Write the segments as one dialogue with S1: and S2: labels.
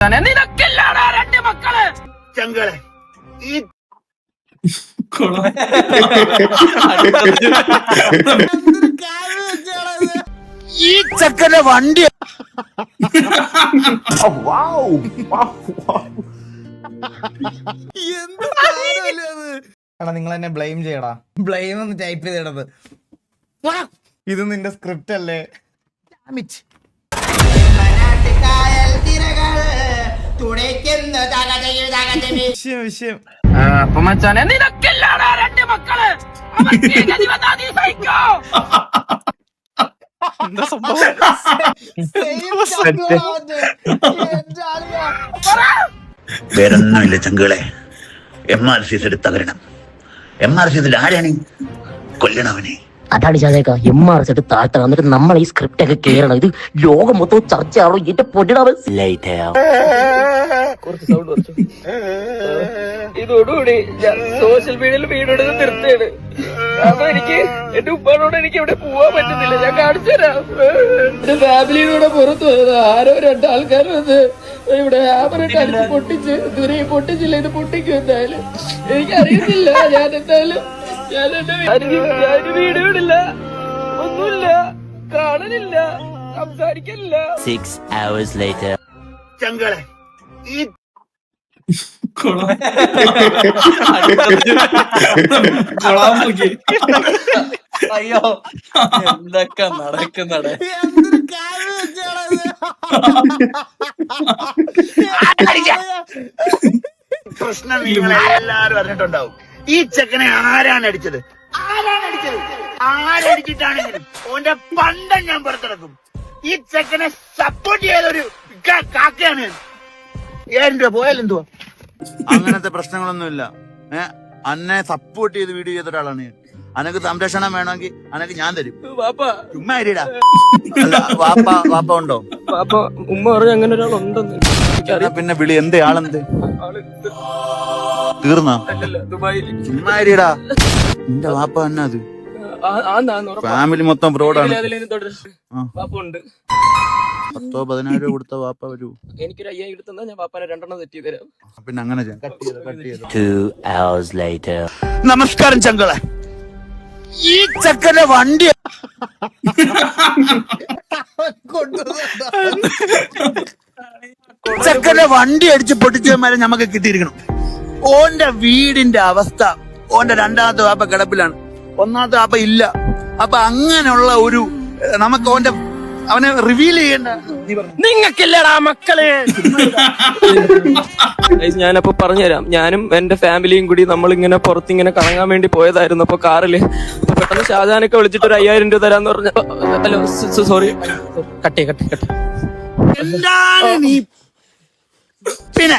S1: നിനക്കില്ലാടാ രണ്ട് മക്കള്
S2: ചങ്കളെ ഈ ഈ ചക്കന്റെ വണ്ടി
S3: എടാ നിങ്ങൾ എന്നെ ബ്ലെയിം ചെയ്യടാ. ബ്ലെയിം ഒന്ന് ടൈപ്പ് ചെയ്തിടത്. ഇത് നിന്റെ സ്ക്രിപ്റ്റ് അല്ലേ? വിഷയം
S1: അപ്പൊ മച്ചാനെ നിനക്കില്ലാടാ രണ്ട് മക്കള്
S4: എന്താ സംഭവം?
S2: വേറൊന്നുമില്ല ചങ്കളെ. MRC തകരണം. MRC ആരാണ്? കൊല്ലണവനെ.
S5: അതാണ് ചാതേക്ക MRC താഴ്ത്തണം. എന്നിട്ട് നമ്മൾ ഈ സ്ക്രിപ്റ്റ് ഒക്കെ കേറണം. ഇത് ലോകം മൊത്തം ചർച്ചയാണോ? എന്റെ പൊടിടാവ്
S1: ഇതോടുകൂടി ഞാൻ സോഷ്യൽ മീഡിയയിൽ വീഡിയോ നിർത്തിയാണ്. അപ്പൊ എനിക്ക് എന്റെ ഉപ്പാനോട് എനിക്ക് ഇവിടെ പോവാൻ പറ്റുന്നില്ല. ഞാൻ കാണിച്ചു തരാം. എന്റെ ഫാമിലിയിലൂടെ പുറത്തു പോയത് ആരോ രണ്ടാൾക്കാർ വന്ന് ഇവിടെ ഹാമറിട്ട് അടിച്ച് പൊട്ടിച്ച് ദൂരെ പൊട്ടിച്ചില്ല. ഇത് പൊട്ടിക്കും എന്തായാലും എനിക്കറിയത്തില്ല. ഞാൻ എന്തായാലും ഞാൻ വീഡിയോ ഇടില്ല, ഒന്നുമില്ല, കാണലില്ല, സംസാരിക്കലില്ല.
S5: 6 hours later.
S2: ചങ്കളെ ഈ
S4: അയ്യോ എന്തൊക്കെ നടക്കുന്നടേ.
S2: പ്രശ്നം നിങ്ങൾ എല്ലാരും അറിഞ്ഞിട്ടുണ്ടാവും. ഈ ചെക്കനെ ആരാണ് അടിച്ചത്? ആരടിച്ചിട്ടാണെങ്കിലും ഓന്റെ പണ്ടം ഞാൻ പുറത്തിറക്കും. ഈ ചെക്കനെ സപ്പോർട്ട് ചെയ്തൊരു കാക്കയാണ്. 7 രൂപ പോയാലെന്തുവാ? അങ്ങനത്തെ പ്രശ്നങ്ങളൊന്നുമില്ല. അന്നെ സപ്പോർട്ട് ചെയ്ത് വീഡിയോ ചെയ്ത ഒരാളാണ് ഞാൻ. അനക്ക് സംരക്ഷണം വേണമെങ്കിൽ അനക്ക് ഞാൻ തരും. ചുമ്മാ ഇരിടാ. വാപ്പ ഉണ്ടോ?
S1: ഉമ്മ പറഞ്ഞു അങ്ങനെ ഒരാളുണ്ടെന്ന്.
S2: പിന്നെ വിളി. എന്തേ ആളെന്ത് തീർന്നാ? ചുമ്മാ ഇരിടാ. നിന്റെ വാപ്പ തന്നെ അത് ഫാമിലി മൊത്തം ഫ്രോഡാണ്. 10-14 രൂപ കൊടുത്ത വാപ്പ വരൂ.
S1: എനിക്കൊരു 5000 എടുത്താ ഞാൻ വാപ്പാനെ 2 തെറ്റി തരാം.
S2: പിന്നെ അങ്ങനെ
S5: 2 hours later.
S2: നമസ്കാരം ചങ്കളെ. ഈ ചക്കന്റെ വണ്ടി ചക്കന്റെ വണ്ടി അടിച്ച് പൊട്ടിച്ചവന്മാരെ നമുക്ക് കിട്ടിയിരിക്കണം. ഓന്റെ വീടിന്റെ അവസ്ഥ, ഓന്റെ 2ാമത്തെ വാപ്പ കിടപ്പിലാണ്, 1ാമത്തെ വാപ്പ ഇല്ല. അപ്പൊ അങ്ങനെയുള്ള ഒരു നമുക്ക് അവനെ റിവീൽ ചെയ്യണ്ട.
S1: നിങ്ങൾക്കില്ലടാ മക്കളെ. ഞാനപ്പോ പറഞ്ഞുതരാം. ഞാനും എന്റെ ഫാമിലിയും കൂടി നമ്മളിങ്ങനെ പുറത്തിങ്ങനെ കറങ്ങാൻ വേണ്ടി പോയതായിരുന്നു. അപ്പൊ കാറില് അപ്പൊ പെട്ടെന്ന് ഷാജാനൊക്കെ വിളിച്ചിട്ട് ഒരു 5000 രൂപ തരാന്ന് പറഞ്ഞ. ഹലോ സോറി, കട്ടേ.
S2: എന്താണ് നീ? പിന്നെ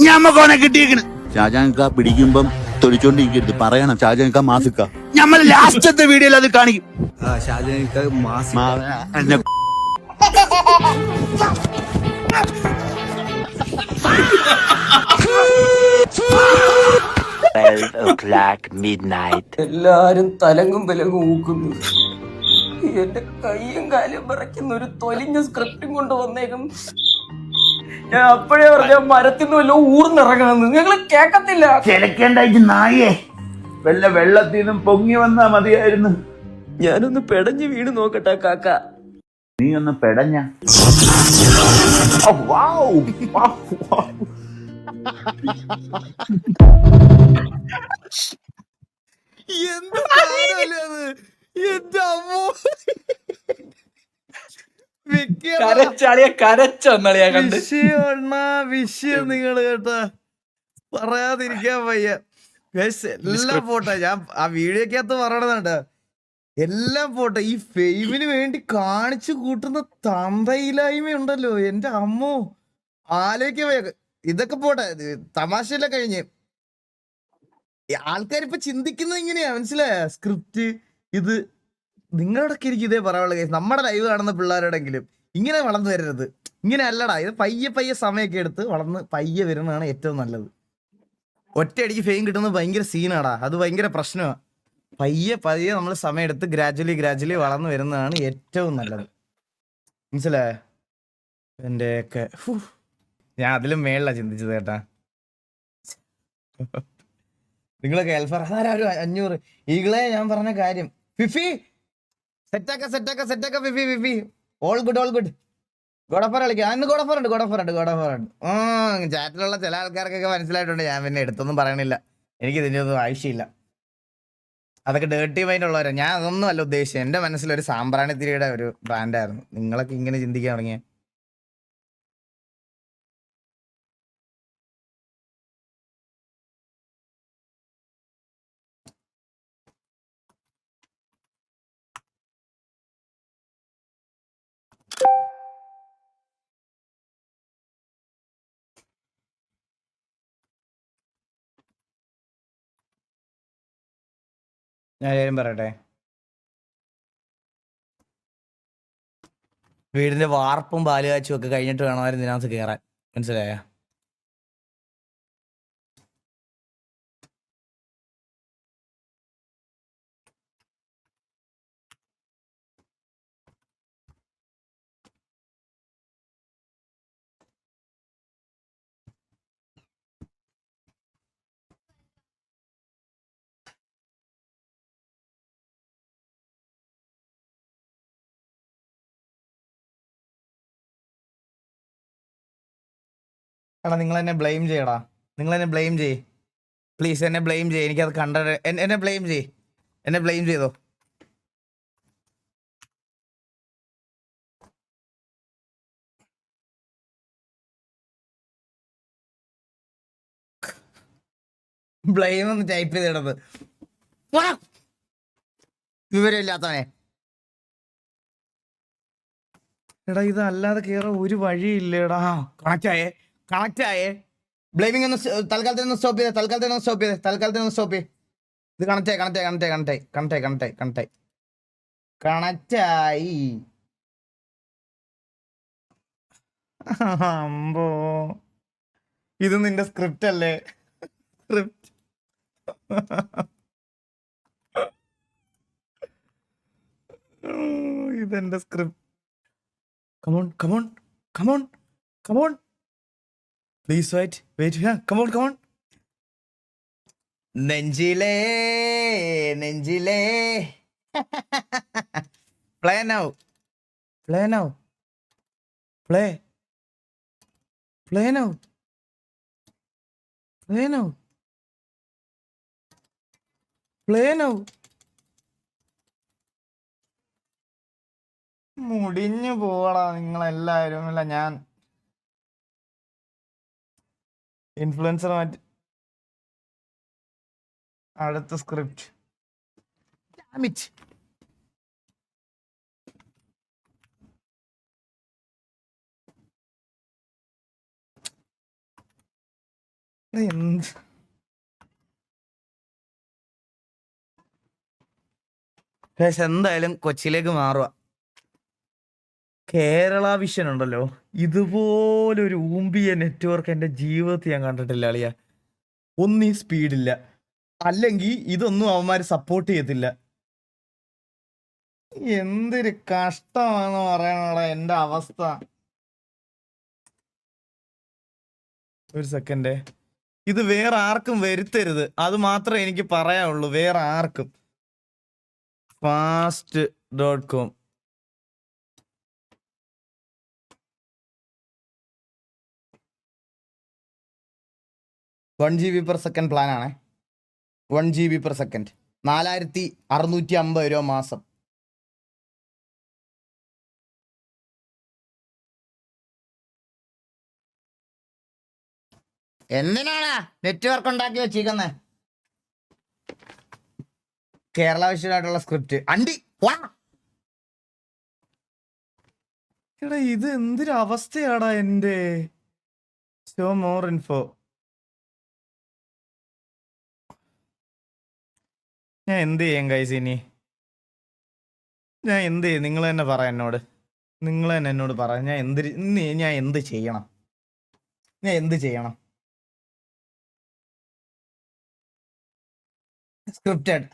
S2: ഞമ്മക്കോനെ കിട്ടിയേക്കണ്. ഷാജാൻക പിടിക്കുമ്പം തൊലിച്ചോണ്ടിരിക്കരുത്, പറയണം ഷാജാൻക മാസിക്ക. ഞമ്മൾ ലാസ്റ്റത്തെ വീഡിയോയിൽ അത് കാണിക്കും. എന്നെ
S5: 12 o'clock midnight.
S1: എല്ലാരും തലങ്ങും വിലങ്ങും ഊക്കുന്നു. എന്റെ കൈയും കാലും വിറയ്ക്കുന്ന ഒരു തൊലിഞ്ഞ സ്ക്രിപ്റ്റും കൊണ്ട് വന്നേക്കും. ഞാൻ അപ്പോഴേ പറഞ്ഞ മരത്തിന്ന് വല്ല ഊർന്നിറങ്ങണമെന്ന്. ഞങ്ങള് കേക്കത്തില്ല.
S2: ചിലക്കേണ്ടായിട്ട് നായേ, വെള്ളത്തിൽ നിന്നും പൊങ്ങി വന്നാ മതിയായിരുന്നു.
S1: ഞാനൊന്ന് പെടഞ്ഞ് വീണ് നോക്കട്ടെ കാക്ക.
S2: നീ ഒന്ന് പെടഞ്ഞ.
S3: വിഷയം നിങ്ങൾ കേട്ടാ പറയാതിരിക്കാൻ വയ്യ. എല്ലാം പോട്ടെ, ഞാൻ ആ വീഡിയോക്കകത്ത് പറയണതുണ്ട്. എല്ലാം പോട്ടെ, ഈ ഫെയിമിന് വേണ്ടി കാണിച്ചു കൂട്ടുന്ന തന്തയില്ലായ്മയുണ്ടല്ലോ എന്റെ അമ്മോ. ആലോചിക്ക. ഇതൊക്കെ പോട്ടെ, തമാശയെല്ലാം കഴിഞ്ഞ് ആൾക്കാരിപ്പൊ ചിന്തിക്കുന്നത് ഇങ്ങനെയാ, മനസ്സിലായ? സ്ക്രിപ്റ്റ് ഇത് നിങ്ങളോടൊക്കെ എനിക്ക് ഇതേ പറയാനുള്ള കേസ്. നമ്മുടെ ലൈവ് കാണുന്ന പിള്ളേരോടെങ്കിലും ഇങ്ങനെ വളർന്നു വരരുത്. ഇങ്ങനെ അല്ലടാ, ഇത് പയ്യെ സമയമൊക്കെ എടുത്ത് വളർന്ന് പയ്യെ വരുന്നതാണ് ഏറ്റവും നല്ലത്. ഒറ്റയടിക്ക് ഫെയിം കിട്ടുന്നത് ഭയങ്കര സീനാടാ, അത് ഭയങ്കര പ്രശ്നമാണ്. പയ്യെ നമ്മൾ സമയം എടുത്ത് ഗ്രാജുവലി വളർന്നു വരുന്നതാണ് ഏറ്റവും നല്ലത്. മനസ്സിലായ? എൻ്റെ ഒക്കെ ഞാൻ അതിലും മേളിലാ ചിന്തിച്ചത് കേട്ടാ. നിങ്ങളൊക്കെ എൽഫർ അതാരാ ഒരു 500 ഈകളെ ഞാൻ പറഞ്ഞ കാര്യം. ഫിഫി സെറ്റാക്ക ഫിഫി ഓൾ ഗുഡ് ഗോഡഫർ കളിക്കാം. ഇന്ന് ഗോഡഫർ ഉണ്ട്. ചാറ്റിലുള്ള ചില ആൾക്കാർക്കൊക്കെ മനസ്സിലായിട്ടുണ്ട്. ഞാൻ പിന്നെ എടുത്തൊന്നും പറയണില്ല, എനിക്ക് ഇതിൻ്റെ ഒന്നും ആവശ്യമില്ല. അതൊക്കെ ഡേർട്ടി മൈൻഡ് ഉള്ളവരാ. ഞാൻ അതൊന്നും അല്ല ഉദ്ദേശിച്ചത്. എൻ്റെ മനസ്സിലൊരു സാമ്പ്രാണിത്തിരിയുടെ ഒരു ബ്രാൻഡായിരുന്നു. നിങ്ങളൊക്കെ ഇങ്ങനെ ചിന്തിക്കാൻ തുടങ്ങിയ ഞാൻ കാര്യം പറയട്ടെ. വീടിന്റെ വാർപ്പും പാലുകാച്ചും ഒക്കെ കഴിഞ്ഞിട്ട് വേണമായിരുന്നു ഇതിനകത്ത് കയറാൻ. മനസ്സിലായ? എടാ നിങ്ങൾ എന്നെ ബ്ലെയിം ചെയ്യടാ. നിങ്ങൾ എന്നെ ബ്ലെയിം ചെയ്യ് പ്ലീസ്. എന്നെ ബ്ലെയിം ചെയ്യ്. എനിക്കത് എന്നെ ബ്ലെയിം ചെയ്തോ. ബ്ലെയിം ഒന്ന് ടൈപ്പ് ചെയ്തിടത്. വിവരമില്ലാത്തവനെ. എടാ ഇതല്ലാതെ കയറാൻ ഒരു വഴിയില്ലേടാ. കണക്റ്റായേ. ബ്ലെയിമിംഗ് ഒന്ന് തൽക്കാലത്തിന് സ്റ്റോപ്പ് ചെയ്തേ. ഇത് കണക്റ്റായി. അമ്പോ ഇത് നിന്റെ സ്ക്രിപ്റ്റ് അല്ലേ? സ്ക്രിപ്റ്റ് ഇതെന്റെ script. Come on. Please wait. Yeah, come on. നെഞ്ചിലേ Play now. Play now. മുടിഞ്ഞു പോവാടാ നിങ്ങളെല്ലാവരും. അല്ല ഞാൻ ഇൻഫ്ലുവൻസർ മാറ്റി അടുത്ത സ്ക്രിപ്റ്റ്. എന്ത് എന്തായാലും കൊച്ചിയിലേക്ക് മാറുക. കേരള വിഷൻ ഉണ്ടല്ലോ, ഇതുപോലൊരു ഊമ്പിയ നെറ്റ്വർക്ക് എൻ്റെ ജീവിതത്തിൽ ഞാൻ കണ്ടിട്ടില്ല അളിയ. ഒന്നീ സ്പീഡില്ല, അല്ലെങ്കിൽ ഇതൊന്നും അവന്മാർ സപ്പോർട്ട് ചെയ്യത്തില്ല. എന്തൊരു കഷ്ടമാണെന്ന് പറയണ എൻ്റെ അവസ്ഥ. ഒരു സെക്കൻഡ്, ഇത് വേറെ ആർക്കും വരുത്തരുത്, അത് മാത്രമേ എനിക്ക് പറയാനുള്ളൂ. വേറെ ആർക്കും. fast.com 1 GB per second plan ആണ്. 1 GB per second 4650 രൂപ മാസം. എന്തിനാണ് നെറ്റ്വർക്ക് ഉണ്ടാക്കി വെച്ചിരിക്കുന്നത്? കേരള വിഷയമായിട്ടുള്ള സ്ക്രിപ്റ്റ് അണ്ടി. എടാ ഇത് എന്തൊരു അവസ്ഥയാടാ എൻ്റെ. Show more info. ഞാൻ എന്ത് ചെയ്യും ഗൈസ്? ഇനി ഞാൻ എന്ത് ചെയ്യും? നിങ്ങൾ തന്നെ പറ എന്നോട്. നിങ്ങൾ തന്നെ എന്നോട് പറ. ഞാൻ എന്ത് ചെയ്യണം? സ്ക്രിപ്റ്റഡ്